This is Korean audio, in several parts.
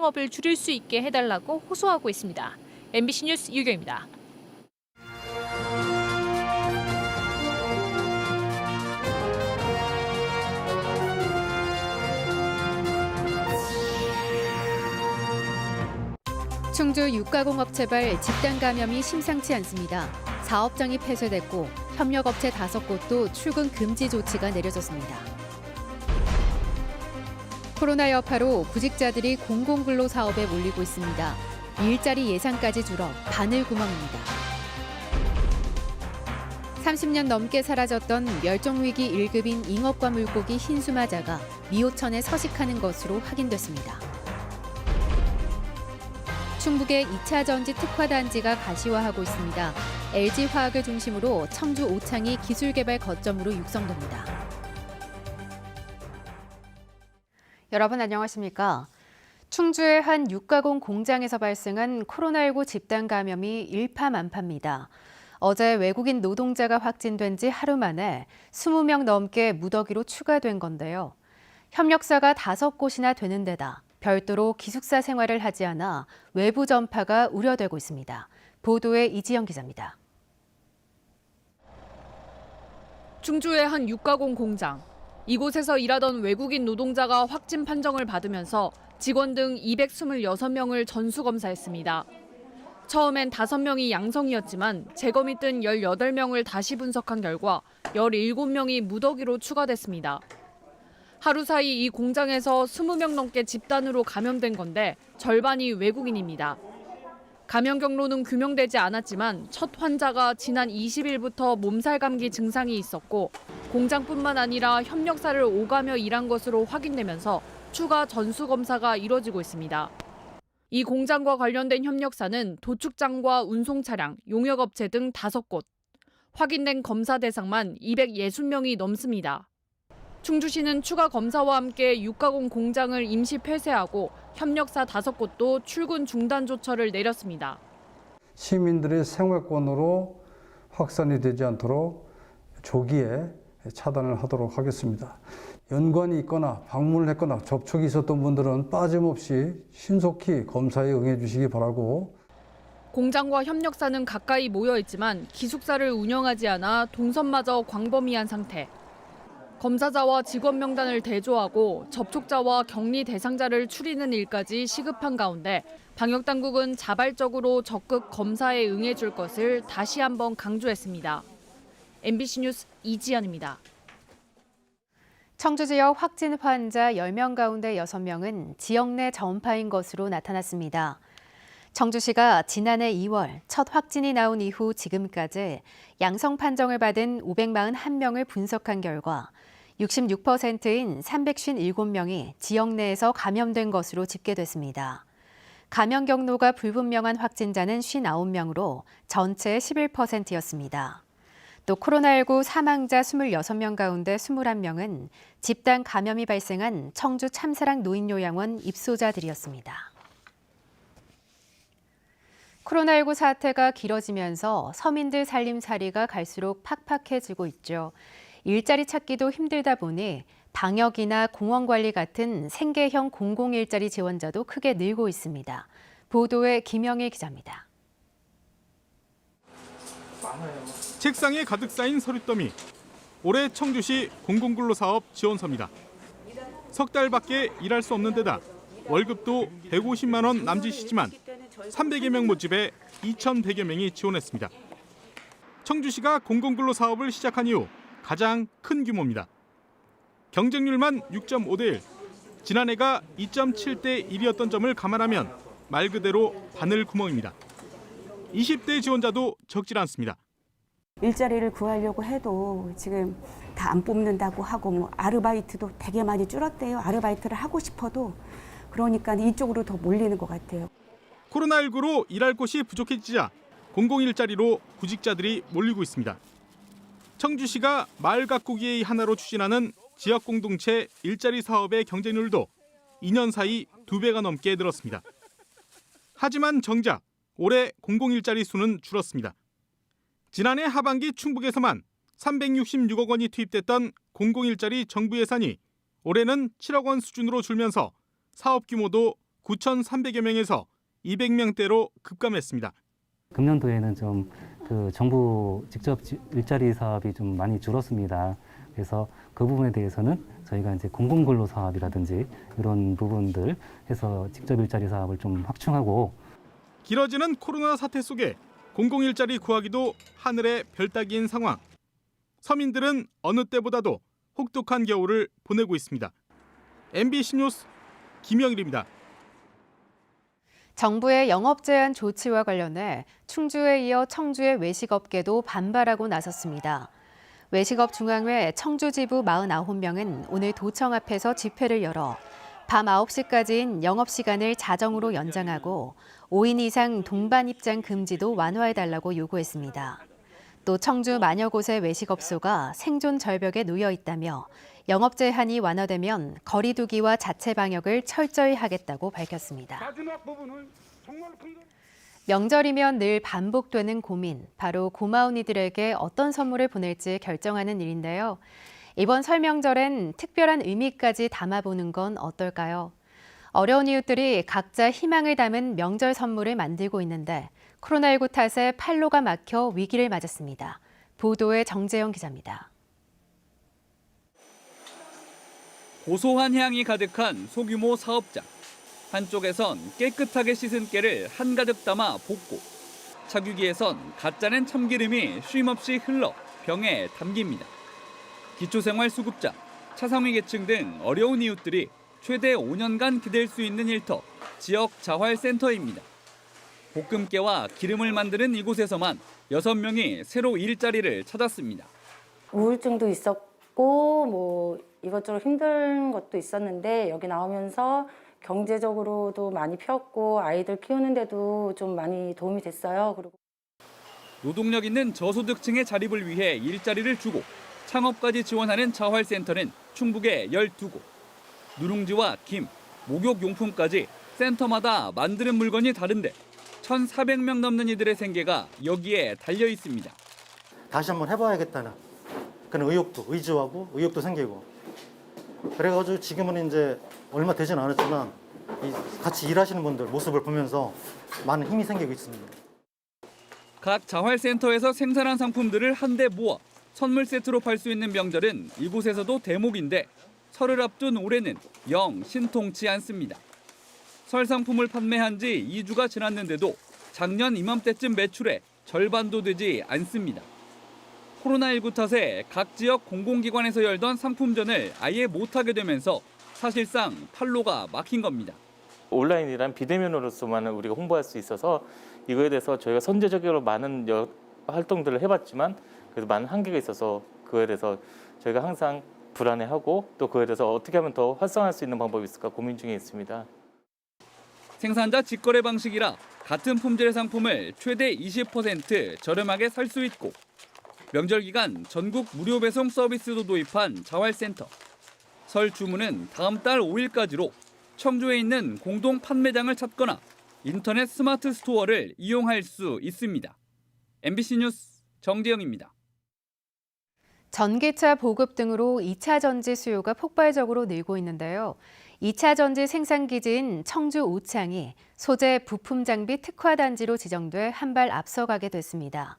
창업을 줄일 수 있게 해달라고 호소하고 있습니다. MBC 뉴스 유경입니다. 충주 육가공업체발 집단 감염이 심상치 않습니다. 사업장이 폐쇄됐고 협력업체 5곳도 출근 금지 조치가 내려졌습니다. 코로나 여파로 구직자들이 공공근로 사업에 몰리고 있습니다. 일자리 예상까지 줄어 바늘구멍입니다. 30년 넘게 사라졌던 멸종위기 1급인 잉어과 물고기 흰수마자가 미호천에 서식하는 것으로 확인됐습니다. 충북의 2차 전지 특화단지가 가시화하고 있습니다. LG화학을 중심으로 청주 오창이 기술개발 거점으로 육성됩니다. 여러분 안녕하십니까? 충주의 한 육가공 공장에서 발생한 코로나19 집단 감염이 일파만파입니다. 어제 외국인 노동자가 확진된 지 하루 만에 20명 넘게 무더기로 추가된 건데요. 협력사가 5곳이나 되는 데다 별도로 기숙사 생활을 하지 않아 외부 전파가 우려되고 있습니다. 보도에 이지영 기자입니다. 충주의 한 육가공 공장. 이곳에서 일하던 외국인 노동자가 확진 판정을 받으면서 직원 등 226명을 전수검사했습니다. 처음엔 5명이 양성이었지만 재검이 뜬 18명을 다시 분석한 결과 17명이 무더기로 추가됐습니다. 하루 사이 이 공장에서 20명 넘게 집단으로 감염된 건데 절반이 외국인입니다. 감염 경로는 규명되지 않았지만 첫 환자가 지난 20일부터 몸살 감기 증상이 있었고 공장뿐만 아니라 협력사를 오가며 일한 것으로 확인되면서 추가 전수검사가 이뤄지고 있습니다. 이 공장과 관련된 협력사는 도축장과 운송차량, 용역업체 등 5곳. 확인된 검사 대상만 260명이 넘습니다. 충주시는 추가 검사와 함께 육가공 공장을 임시 폐쇄하고 협력사 5곳도 출근 중단 조처를 내렸습니다. 시민들의 생활권으로 확산이 되지 않도록 조기에 차단을 하도록 하겠습니다. 연관이 있거나 방문을 했거나 접촉이 있었던 분들은 빠짐없이 신속히 검사에 응해 주시기 바라고. 공장과 협력사는 가까이 모여 있지만 기숙사를 운영하지 않아 동선마저 광범위한 상태. 검사자와 직원 명단을 대조하고 접촉자와 격리 대상자를 추리는 일까지 시급한 가운데 방역당국은 자발적으로 적극 검사에 응해줄 것을 다시 한번 강조했습니다. MBC 뉴스 이지연입니다. 청주 지역 확진 환자 10명 가운데 6명은 지역 내 전파인 것으로 나타났습니다. 청주시가 지난해 2월 첫 확진이 나온 이후 지금까지 양성 판정을 받은 541명을 분석한 결과 66%인 357명이 지역 내에서 감염된 것으로 집계됐습니다. 감염 경로가 불분명한 확진자는 59명으로 전체의 11%였습니다. 또 코로나19 사망자 26명 가운데 21명은 집단 감염이 발생한 청주 참사랑 노인요양원 입소자들이었습니다. 코로나19 사태가 길어지면서 서민들 살림살이가 갈수록 팍팍해지고 있죠. 일자리 찾기도 힘들다 보니 방역이나 공원 관리 같은 생계형 공공일자리 지원자도 크게 늘고 있습니다. 보도에 김영일 기자입니다. 책상에 가득 쌓인 서류더미. 올해 청주시 공공근로사업 지원서입니다. 석 달밖에 일할 수 없는 데다 월급도 150만 원 남짓이지만 300여 명 모집에 2,100여 명이 지원했습니다. 청주시가 공공근로사업을 시작한 이후 가장 큰 규모입니다. 경쟁률만 6.5대 1, 지난해가 2.7대 1이었던 점을 감안하면 말 그대로 바늘구멍입니다. 20대 지원자도 적질 않습니다. 일자리를 구하려고 해도 지금 다 안 뽑는다고 하고 아르바이트도 되게 많이 줄었대요. 아르바이트를 하고 싶어도 그러니까 이쪽으로 더 몰리는 것 같아요. 코로나19로 일할 곳이 부족해지자 공공일자리로 구직자들이 몰리고 있습니다. 청주시가 마을 가꾸기의 하나로 추진하는 지역공동체 일자리 사업의 경쟁률도 2년 사이 2배가 넘게 늘었습니다. 하지만 정작 올해 공공일자리 수는 줄었습니다. 지난해 하반기 충북에서만 366억 원이 투입됐던 공공일자리 정부 예산이 올해는 7억 원 수준으로 줄면서 사업 규모도 9,300여 명에서 200명대로 급감했습니다. 금년도에는 좀 정부 직접 일자리 사업이 좀 많이 줄었습니다. 그래서 그 부분에 대해서는 저희가 이제 공공근로 사업이라든지 이런 부분들 해서 직접 일자리 사업을 좀 확충하고, 길어지는 코로나 사태 속에 공공일자리 구하기도 하늘의 별 따기인 상황. 서민들은 어느 때보다도 혹독한 겨울을 보내고 있습니다. MBC 뉴스 김영일입니다. 정부의 영업 제한 조치와 관련해 충주에 이어 청주의 외식업계도 반발하고 나섰습니다. 외식업 중앙회 청주지부 49명은 오늘 도청 앞에서 집회를 열어 밤 9시까지인 영업시간을 자정으로 연장하고 5인 이상 동반 입장 금지도 완화해달라고 요구했습니다. 또 청주 만여 곳의 외식업소가 생존 절벽에 놓여 있다며 영업 제한이 완화되면 거리 두기와 자체 방역을 철저히 하겠다고 밝혔습니다. 명절이면 늘 반복되는 고민, 바로 고마운 이들에게 어떤 선물을 보낼지 결정하는 일인데요. 이번 설 명절엔 특별한 의미까지 담아보는 건 어떨까요? 어려운 이웃들이 각자 희망을 담은 명절 선물을 만들고 있는데 코로나19 탓에 판로가 막혀 위기를 맞았습니다. 보도에 정재영 기자입니다. 고소한 향이 가득한 소규모 사업장. 한쪽에선 깨끗하게 씻은 깨를 한가득 담아 볶고, 차규기에선 가짜낸 참기름이 쉼없이 흘러 병에 담깁니다. 기초생활수급자, 차상위 계층 등 어려운 이웃들이 최대 5년간 기댈 수 있는 일터, 지역 자활센터입니다. 볶음깨와 기름을 만드는 이곳에서만 6명이 새로 일자리를 찾았습니다. 우울증도 있었고 뭐 이것저것 힘든 것도 있었는데 여기 나오면서 경제적으로도 많이 폈고 아이들 키우는데도 좀 많이 도움이 됐어요. 그리고 노동력 있는 저소득층의 자립을 위해 일자리를 주고 창업까지 지원하는 자활센터는 충북에 12곳. 누룽지와 김, 목욕용품까지 센터마다 만드는 물건이 다른데 1,400명 넘는 이들의 생계가 여기에 달려 있습니다. 다시 한번 해봐야겠다는 그런 의지하고 의욕도 생기고, 그래가지고 지금은 이제 얼마 되진 않았지만 같이 일하시는 분들 모습을 보면서 많은 힘이 생기고 있습니다. 각 자활센터에서 생산한 상품들을 한데 모아 선물 세트로 팔 수 있는 명절은 이곳에서도 대목인데 설을 앞둔 올해는 영 신통치 않습니다. 설 상품을 판매한 지 2주가 지났는데도 작년 이맘때쯤 매출의 절반도 되지 않습니다. 코로나19 탓에 각 지역 공공기관에서 열던 상품전을 아예 못하게 되면서 사실상 판로가 막힌 겁니다. 온라인이란 비대면으로서만 우리가 홍보할 수 있어서 이거에 대해서 저희가 선제적으로 많은 활동들을 해봤지만 그래도 많은 한계가 있어서 그거에 대해서 저희가 항상 불안해하고 또 그거에 대해서 어떻게 하면 더 활성화할 수 있는 방법이 있을까 고민 중에 있습니다. 생산자 직거래 방식이라 같은 품질의 상품을 최대 20% 저렴하게 살 수 있고 명절 기간 전국 무료 배송 서비스도 도입한 자활센터. 설 주문은 다음 달 5일까지로 청주에 있는 공동 판매장을 찾거나 인터넷 스마트 스토어를 이용할 수 있습니다. MBC 뉴스 정재영입니다. 전기차 보급 등으로 2차 전지 수요가 폭발적으로 늘고 있는데요. 2차 전지 생산 기지인 청주 오창이 소재 부품 장비 특화 단지로 지정돼 한 발 앞서가게 됐습니다.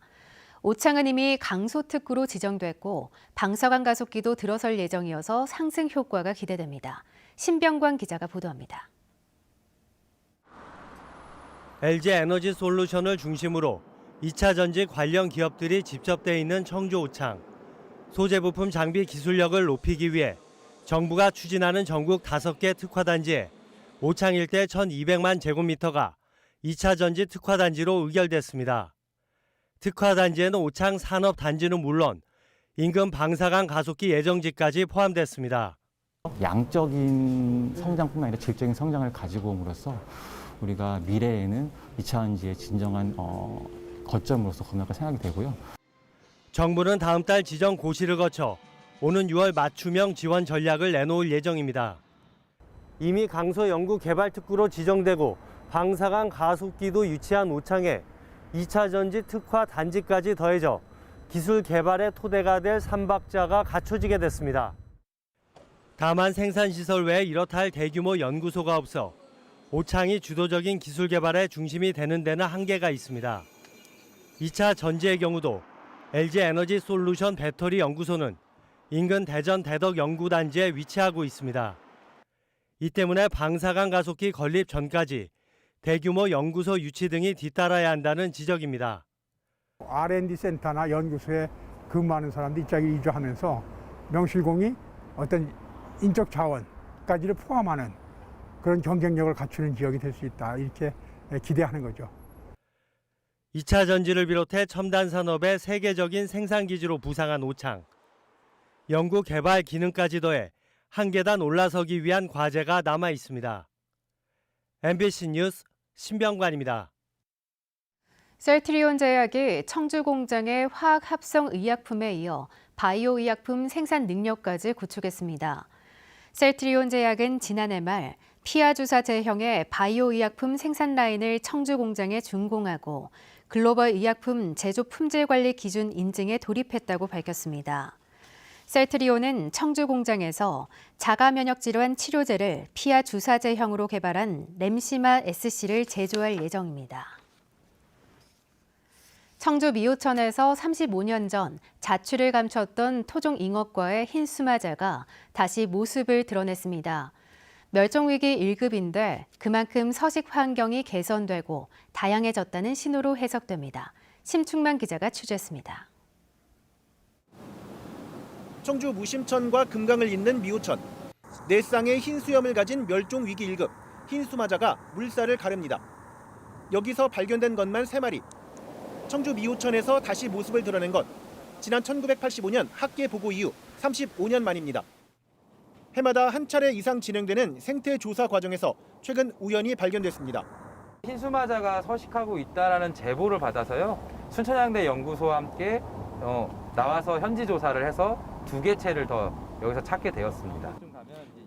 오창은 이미 강소특구로 지정됐고 방사관 가속기도 들어설 예정이어서 상승 효과가 기대됩니다. 신병관 기자가 보도합니다. LG 에너지 솔루션을 중심으로 2차 전지 관련 기업들이 집접돼 있는 청주 오창. 소재 부품 장비 기술력을 높이기 위해 정부가 추진하는 전국 5개 특화단지에 오창 일대 1,200만 제곱미터가 2차 전지 특화단지로 의결됐습니다. 특화단지에는 오창 산업단지는 물론 인근 방사관 가속기 예정지까지 포함됐습니다. 양적인 성장뿐만 아니라 질적인 성장을 가지고 옴으로써 우리가 미래에는 2차 전지의 진정한 거점으로서 건너갈 생각이 되고요. 정부는 다음 달 지정 고시를 거쳐 오는 6월 맞춤형 지원 전략을 내놓을 예정입니다. 이미 강서 연구 개발 특구로 지정되고 방사관 가속기도 유치한 오창에 2차 전지 특화 단지까지 더해져 기술 개발의 토대가 될 3박자가 갖춰지게 됐습니다. 다만 생산시설 외에 이렇다 할 대규모 연구소가 없어 오창이 주도적인 기술 개발의 중심이 되는 데는 한계가 있습니다. 2차 전지의 경우도 LG 에너지 솔루션 배터리 연구소는 인근 대전 대덕 연구단지에 위치하고 있습니다. 이 때문에 방사능 가속기 건립 전까지 대규모 연구소 유치 등이 뒤따라야 한다는 지적입니다. R&D 센터나 연구소에 근무하는 사람들이 이쪽에 이주하면서 명실공히 어떤 인적 자원까지를 포함하는 그런 경쟁력을 갖추는 지역이 될 수 있다, 이렇게 기대하는 거죠. 2차 전지를 비롯해 첨단 산업의 세계적인 생산 기지로 부상한 오창. 연구 개발 기능까지 더해 한 계단 올라서기 위한 과제가 남아 있습니다. MBC 뉴스 신병관입니다. 셀트리온 제약이 청주 공장의 화학 합성 의약품에 이어 바이오 의약품 생산 능력까지 구축했습니다. 셀트리온 제약은 지난해 말 피하 주사 제형의 바이오 의약품 생산 라인을 청주 공장에 준공하고 글로벌 의약품 제조 품질 관리 기준 인증에 돌입했다고 밝혔습니다. 셀트리온은 청주 공장에서 자가 면역 질환 치료제를 피하 주사 제형으로 개발한 램시마 SC를 제조할 예정입니다. 청주 미호천에서 35년 전 자취를 감췄던 토종 잉어과의 흰 수마자가 다시 모습을 드러냈습니다. 멸종위기 1급인데 그만큼 서식 환경이 개선되고 다양해졌다는 신호로 해석됩니다. 심충만 기자가 취재했습니다. 청주 무심천과 금강을 잇는 미호천. 4쌍의 흰 수염을 가진 멸종위기 1급 흰 수마자가 물살을 가릅니다. 여기서 발견된 것만 3마리. 청주 미호천에서 다시 모습을 드러낸 것. 지난 1985년 학계 보고 이후 35년 만입니다. 해마다 한 차례 이상 진행되는 생태 조사 과정에서 최근 우연히 발견됐습니다. 흰수마자가 서식하고 있다라는 제보를 받아서요. 순천향대 연구소와 함께 나와서 현지 조사를 해서 2개체를 더 여기서 찾게 되었습니다.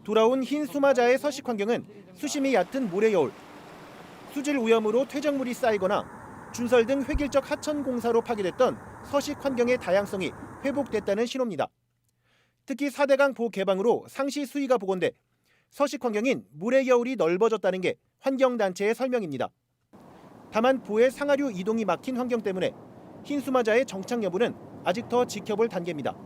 돌아온 흰 수마자의 서식 환경은 수심이 얕은 모래여울, 수질 오염으로 퇴적물이 쌓이거나 준설 등 획일적 하천 공사로 파괴됐던 서식 환경의 다양성이 회복됐다는 신호입니다. 특히 4대강 보 개방으로 상시 수위가 복원돼 서식 환경인 모래여울이 넓어졌다는 게 환경단체의 설명입니다. 다만 보의 상하류 이동이 막힌 환경 때문에 흰수마자의 정착 여부는 아직 더 지켜볼 단계입니다.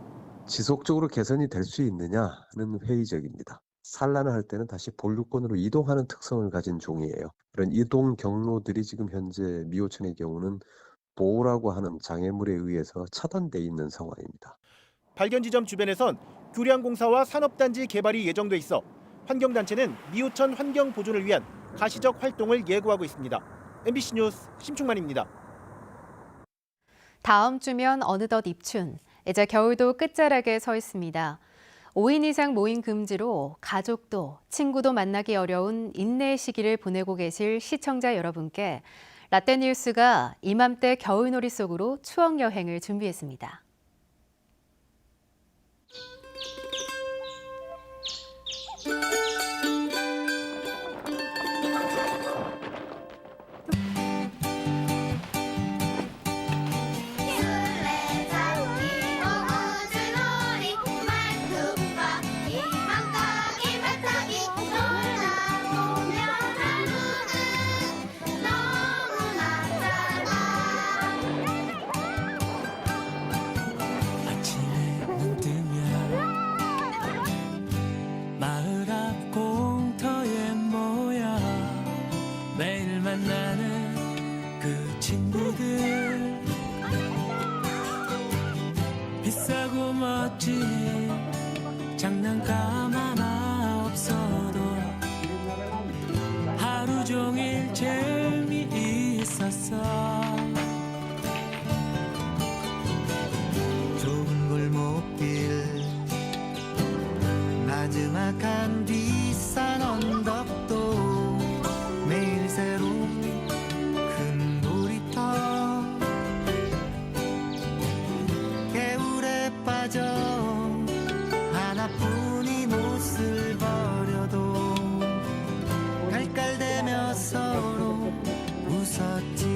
지속적으로 개선이 될 수 있느냐는 회의적입니다. 산란을 할 때는 다시 본류권으로 이동하는 특성을 가진 종이에요. 이런 이동 경로들이 지금 현재 미호천의 경우는 보호라고 하는 장애물에 의해서 차단돼 있는 상황입니다. 발견 지점 주변에선 교량공사와 산업단지 개발이 예정돼 있어 환경단체는 미호천 환경 보존을 위한 가시적 활동을 예고하고 있습니다. MBC 뉴스 심충만입니다. 다음 주면 어느덧 입춘, 이제 겨울도 끝자락에 서 있습니다. 5인 이상 모임 금지로 가족도 친구도 만나기 어려운 인내의 시기를 보내고 계실 시청자 여러분께 라떼뉴스가 이맘때 겨울놀이 속으로 추억 여행을 준비했습니다. 비싸고 멋진 장난감 하나 없어도 하루 종일 재미있었어. 좁은 골목길 나지막한 뒷산 언덕도 매일 새로운 큰 놀이터 개울에 빠져 하나뿐인 옷을 버려도 깔깔대며 서로 웃었지.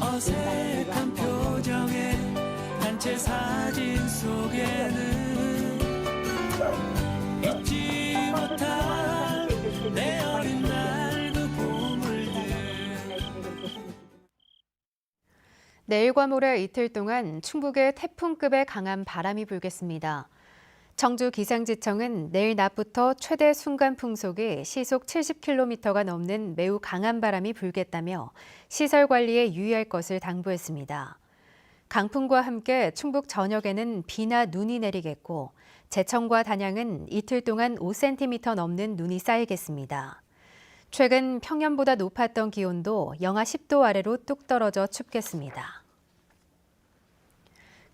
어색한 표정에 단체 사진 속에는 잊지 못 내일과 모레 이틀 동안 충북에 태풍급의 강한 바람이 불겠습니다. 청주 기상지청은 내일 낮부터 최대 순간 풍속이 시속 70km가 넘는 매우 강한 바람이 불겠다며 시설 관리에 유의할 것을 당부했습니다. 강풍과 함께 충북 전역에는 비나 눈이 내리겠고 제천과 단양은 이틀 동안 5cm 넘는 눈이 쌓이겠습니다. 최근 평년보다 높았던 기온도 영하 10도 아래로 뚝 떨어져 춥겠습니다.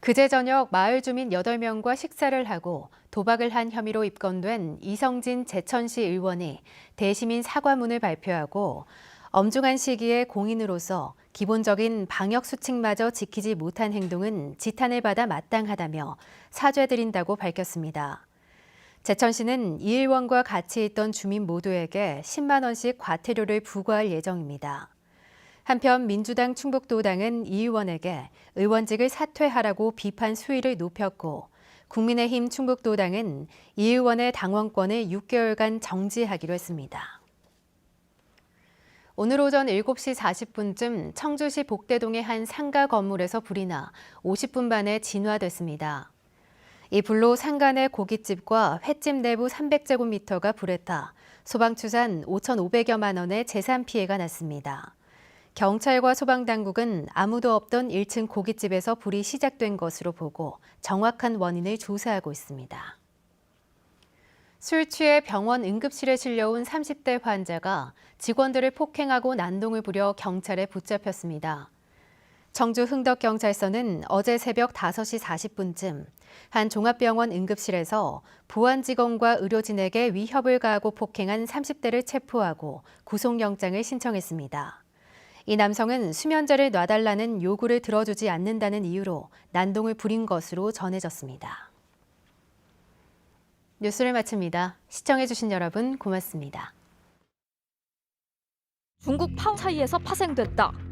그제 저녁 마을 주민 8명과 식사를 하고 도박을 한 혐의로 입건된 이성진 제천시 의원이 대시민 사과문을 발표하고 엄중한 시기에 공인으로서 기본적인 방역 수칙마저 지키지 못한 행동은 지탄을 받아 마땅하다며 사죄드린다고 밝혔습니다. 제천시는 이 의원과 같이 있던 주민 모두에게 10만 원씩 과태료를 부과할 예정입니다. 한편 민주당 충북도당은 이 의원에게 의원직을 사퇴하라고 비판 수위를 높였고 국민의힘 충북도당은 이 의원의 당원권을 6개월간 정지하기로 했습니다. 오늘 오전 7시 40분쯤 청주시 복대동의 한 상가 건물에서 불이 나 50분 만에 진화됐습니다. 이 불로 상가 내 고깃집과 횟집 내부 300제곱미터가 불에 타 소방추산 5,500여만 원의 재산 피해가 났습니다. 경찰과 소방당국은 아무도 없던 1층 고깃집에서 불이 시작된 것으로 보고 정확한 원인을 조사하고 있습니다. 술 취해 병원 응급실에 실려온 30대 환자가 직원들을 폭행하고 난동을 부려 경찰에 붙잡혔습니다. 청주 흥덕경찰서는 어제 새벽 5시 40분쯤 한 종합병원 응급실에서 보안 직원과 의료진에게 위협을 가하고 폭행한 30대를 체포하고 구속영장을 신청했습니다. 이 남성은 수면제를 놔달라는 요구를 들어주지 않는다는 이유로 난동을 부린 것으로 전해졌습니다. 뉴스를 마칩니다. 시청해주신 여러분 고맙습니다. 중국 파워 사이에서 파생됐다.